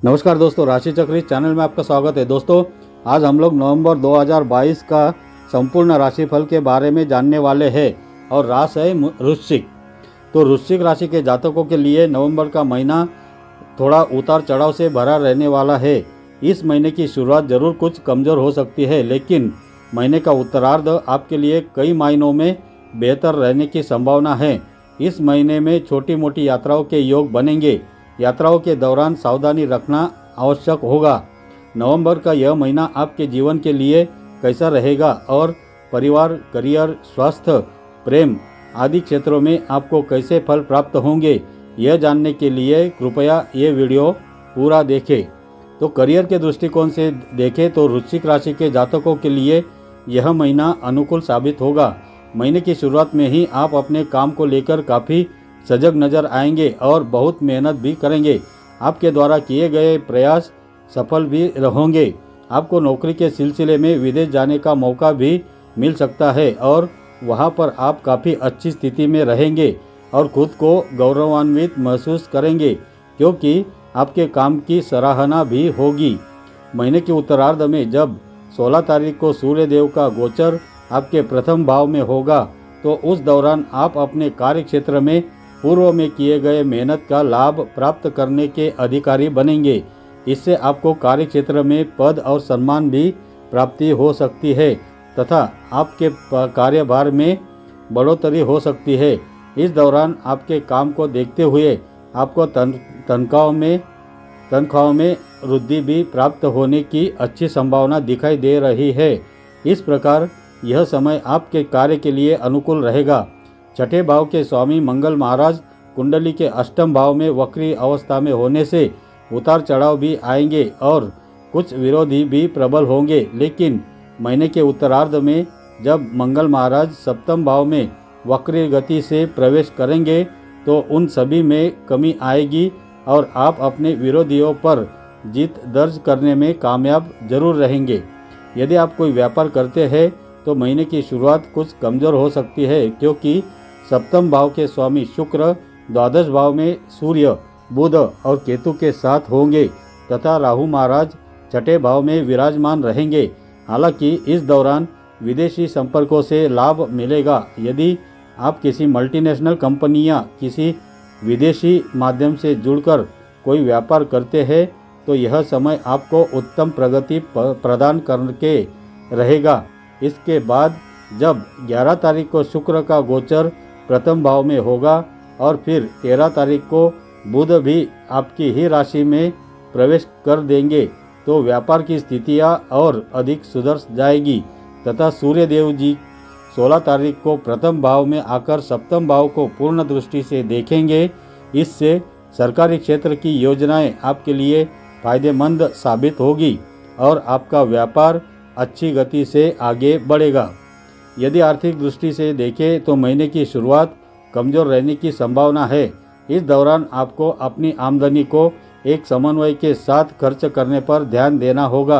नमस्कार दोस्तों, राशि चक्र इस चैनल में आपका स्वागत है। दोस्तों, आज हम लोग नवंबर 2022 का संपूर्ण राशिफल के बारे में जानने वाले हैं और राशि है वृश्चिक। तो वृश्चिक राशि के जातकों के लिए नवंबर का महीना थोड़ा उतार चढ़ाव से भरा रहने वाला है। इस महीने की शुरुआत जरूर कुछ कमज़ोर हो सकती है, लेकिन महीने का उत्तरार्ध आपके लिए कई मायनों में बेहतर रहने की संभावना है। इस महीने में छोटी मोटी यात्राओं के योग बनेंगे। यात्राओं के दौरान सावधानी रखना आवश्यक होगा। नवंबर का यह महीना आपके जीवन के लिए कैसा रहेगा और परिवार, करियर, स्वास्थ्य, प्रेम आदि क्षेत्रों में आपको कैसे फल प्राप्त होंगे, यह जानने के लिए कृपया ये वीडियो पूरा देखें। तो करियर के दृष्टिकोण से देखें तो वृश्चिक राशि के जातकों के लिए यह महीना अनुकूल साबित होगा। महीने की शुरुआत में ही आप अपने काम को लेकर काफ़ी सजग नजर आएंगे और बहुत मेहनत भी करेंगे। आपके द्वारा किए गए प्रयास सफल भी होंगे। आपको नौकरी के सिलसिले में विदेश जाने का मौका भी मिल सकता है और वहां पर आप काफ़ी अच्छी स्थिति में रहेंगे और खुद को गौरवान्वित महसूस करेंगे, क्योंकि आपके काम की सराहना भी होगी। महीने के उत्तरार्ध में जब 16 तारीख को सूर्य देव का गोचर आपके प्रथम भाव में होगा, तो उस दौरान आप अपने कार्य क्षेत्र में पूर्व में किए गए मेहनत का लाभ प्राप्त करने के अधिकारी बनेंगे। इससे आपको कार्य क्षेत्र में पद और सम्मान भी प्राप्ति हो सकती है तथा आपके कार्यभार में बढ़ोतरी हो सकती है। इस दौरान आपके काम को देखते हुए आपको तनख्वाहों में वृद्धि भी प्राप्त होने की अच्छी संभावना दिखाई दे रही है। इस प्रकार यह समय आपके कार्य के लिए अनुकूल रहेगा। छठे भाव के स्वामी मंगल महाराज कुंडली के अष्टम भाव में वक्री अवस्था में होने से उतार चढ़ाव भी आएंगे और कुछ विरोधी भी प्रबल होंगे, लेकिन महीने के उत्तरार्ध में जब मंगल महाराज सप्तम भाव में वक्री गति से प्रवेश करेंगे तो उन सभी में कमी आएगी और आप अपने विरोधियों पर जीत दर्ज करने में कामयाब जरूर रहेंगे। यदि आप कोई व्यापार करते हैं तो महीने की शुरुआत कुछ कमज़ोर हो सकती है, क्योंकि सप्तम भाव के स्वामी शुक्र द्वादश भाव में सूर्य, बुध और केतु के साथ होंगे तथा राहु महाराज छठे भाव में विराजमान रहेंगे। हालांकि इस दौरान विदेशी संपर्कों से लाभ मिलेगा। यदि आप किसी मल्टीनेशनल कंपनी या किसी विदेशी माध्यम से जुड़कर कोई व्यापार करते हैं तो यह समय आपको उत्तम प्रगति प्रदान करके रहेगा। इसके बाद जब 11 तारीख को शुक्र का गोचर प्रथम भाव में होगा और फिर 13 तारीख को बुध भी आपकी ही राशि में प्रवेश कर देंगे तो व्यापार की स्थितियां और अधिक सुधर जाएगी तथा सूर्य देव जी 16 तारीख को प्रथम भाव में आकर सप्तम भाव को पूर्ण दृष्टि से देखेंगे। इससे सरकारी क्षेत्र की योजनाएं आपके लिए फायदेमंद साबित होगी और आपका व्यापार अच्छी गति से आगे बढ़ेगा। यदि आर्थिक दृष्टि से देखें तो महीने की शुरुआत कमज़ोर रहने की संभावना है। इस दौरान आपको अपनी आमदनी को एक समन्वय के साथ खर्च करने पर ध्यान देना होगा।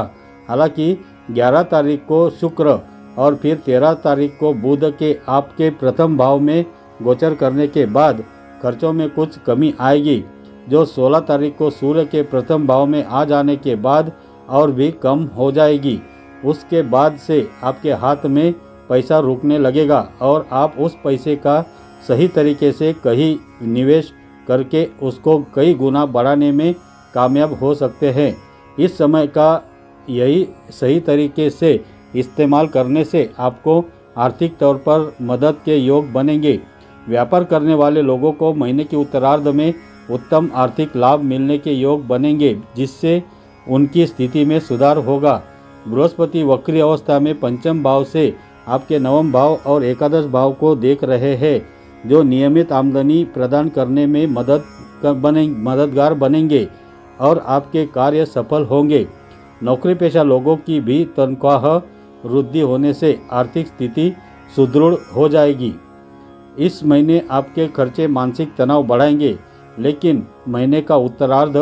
हालांकि 11 तारीख को शुक्र और फिर 13 तारीख को बुध के आपके प्रथम भाव में गोचर करने के बाद खर्चों में कुछ कमी आएगी, जो 16 तारीख को सूर्य के प्रथम भाव में आ जाने के बाद और भी कम हो जाएगी। उसके बाद से आपके हाथ में पैसा रुकने लगेगा और आप उस पैसे का सही तरीके से कहीं निवेश करके उसको कई गुना बढ़ाने में कामयाब हो सकते हैं। इस समय का यही सही तरीके से इस्तेमाल करने से आपको आर्थिक तौर पर मदद के योग बनेंगे। व्यापार करने वाले लोगों को महीने के उत्तरार्ध में उत्तम आर्थिक लाभ मिलने के योग बनेंगे, जिससे उनकी स्थिति में सुधार होगा। बृहस्पति वक्री अवस्था में पंचम भाव से आपके नवम भाव और एकादश भाव को देख रहे हैं, जो नियमित आमदनी प्रदान करने में मददगार बनेंगे और आपके कार्य सफल होंगे। नौकरी पेशा लोगों की भी तनख्वाह वृद्धि होने से आर्थिक स्थिति सुदृढ़ हो जाएगी। इस महीने आपके खर्चे मानसिक तनाव बढ़ाएंगे, लेकिन महीने का उत्तरार्ध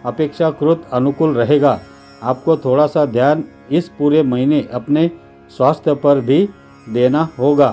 अपेक्षाकृत अनुकूल रहेगा। आपको थोड़ा सा ध्यान इस पूरे महीने अपने स्वास्थ्य पर भी देना होगा।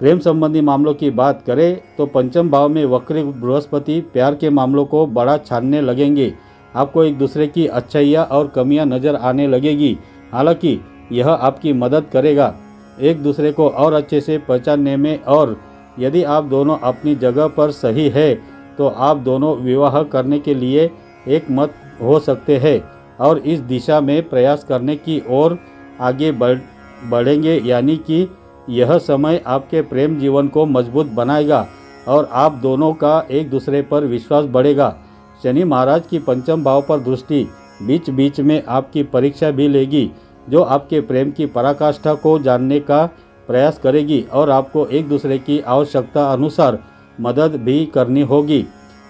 प्रेम संबंधी मामलों की बात करें तो पंचम भाव में वक्री बृहस्पति प्यार के मामलों को बड़ा छानने लगेंगे। आपको एक दूसरे की अच्छाइयाँ और कमियाँ नज़र आने लगेगी। हालांकि यह आपकी मदद करेगा एक दूसरे को और अच्छे से पहचानने में, और यदि आप दोनों अपनी जगह पर सही है तो आप दोनों विवाह करने के लिए एक मत हो सकते हैं और इस दिशा में प्रयास करने की ओर आगे बढ़ेंगे। यानी कि यह समय आपके प्रेम जीवन को मजबूत बनाएगा और आप दोनों का एक दूसरे पर विश्वास बढ़ेगा। शनि महाराज की पंचम भाव पर दृष्टि बीच बीच में आपकी परीक्षा भी लेगी, जो आपके प्रेम की पराकाष्ठा को जानने का प्रयास करेगी और आपको एक दूसरे की आवश्यकता अनुसार मदद भी करनी होगी।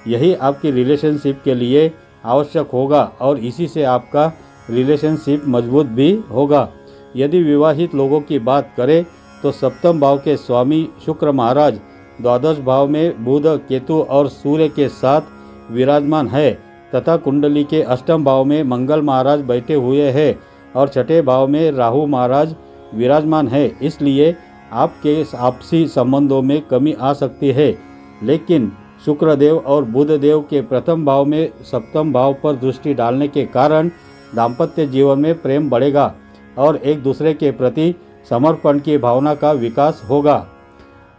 यही आपकी रिलेशनशिप के लिए आवश्यक होगा और इसी से आपका रिलेशनशिप मजबूत भी होगा। यदि विवाहित लोगों की बात करें तो सप्तम भाव के स्वामी शुक्र महाराज द्वादश भाव में बुध, केतु और सूर्य के साथ विराजमान है तथा कुंडली के अष्टम भाव में मंगल महाराज बैठे हुए हैं और छठे भाव में राहु महाराज विराजमान है। इसलिए आपके आपसी संबंधों में कमी आ सकती है, लेकिन शुक्रदेव और बुधदेव के प्रथम भाव में सप्तम भाव पर दृष्टि डालने के कारण दाम्पत्य जीवन में प्रेम बढ़ेगा और एक दूसरे के प्रति समर्पण की भावना का विकास होगा।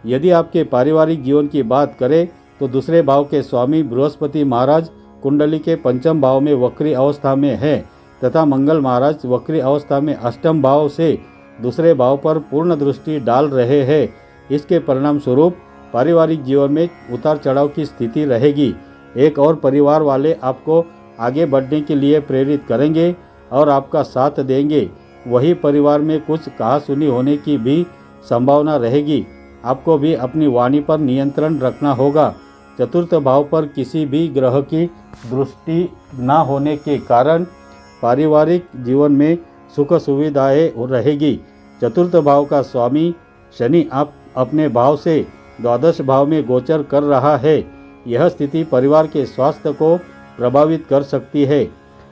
यदि आपके पारिवारिक जीवन की बात करें तो दूसरे भाव के स्वामी बृहस्पति महाराज कुंडली के पंचम भाव में वक्री अवस्था में है तथा मंगल महाराज वक्री अवस्था में अष्टम भाव से दूसरे भाव पर पूर्ण दृष्टि डाल रहे हैं। इसके परिणाम स्वरूप पारिवारिक जीवन में उतार चढ़ाव की स्थिति रहेगी। एक और परिवार वाले आपको आगे बढ़ने के लिए प्रेरित करेंगे और आपका साथ देंगे। वही परिवार में कुछ कहासुनी होने की भी संभावना रहेगी। आपको भी अपनी वाणी पर नियंत्रण रखना होगा। चतुर्थ भाव पर किसी भी ग्रह की दृष्टि न होने के कारण पारिवारिक जीवन में सुख सुविधाएं रहेगी। चतुर्थ भाव का स्वामी शनि आप अपने भाव से द्वादश भाव में गोचर कर रहा है। यह स्थिति परिवार के स्वास्थ्य को प्रभावित कर सकती है,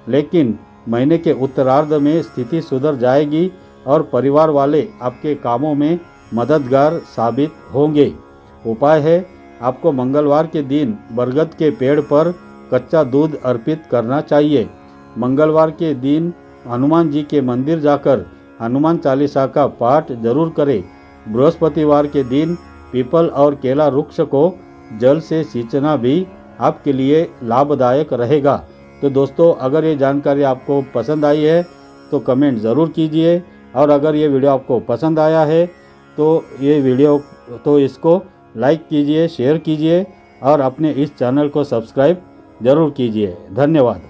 लेकिन महीने के उत्तरार्ध में स्थिति सुधर जाएगी और परिवार वाले आपके कामों में मददगार साबित होंगे। उपाय है, आपको मंगलवार के दिन बरगद के पेड़ पर कच्चा दूध अर्पित करना चाहिए। मंगलवार के दिन हनुमान जी के मंदिर जाकर हनुमान चालीसा का पाठ जरूर करें। बृहस्पतिवार के दिन पीपल और केला वृक्ष को जल से सींचना भी आपके लिए लाभदायक रहेगा। तो दोस्तों, अगर ये जानकारी आपको पसंद आई है तो कमेंट ज़रूर कीजिए, और अगर ये वीडियो आपको पसंद आया है तो इसको लाइक कीजिए, शेयर कीजिए और अपने इस चैनल को सब्सक्राइब ज़रूर कीजिए। धन्यवाद।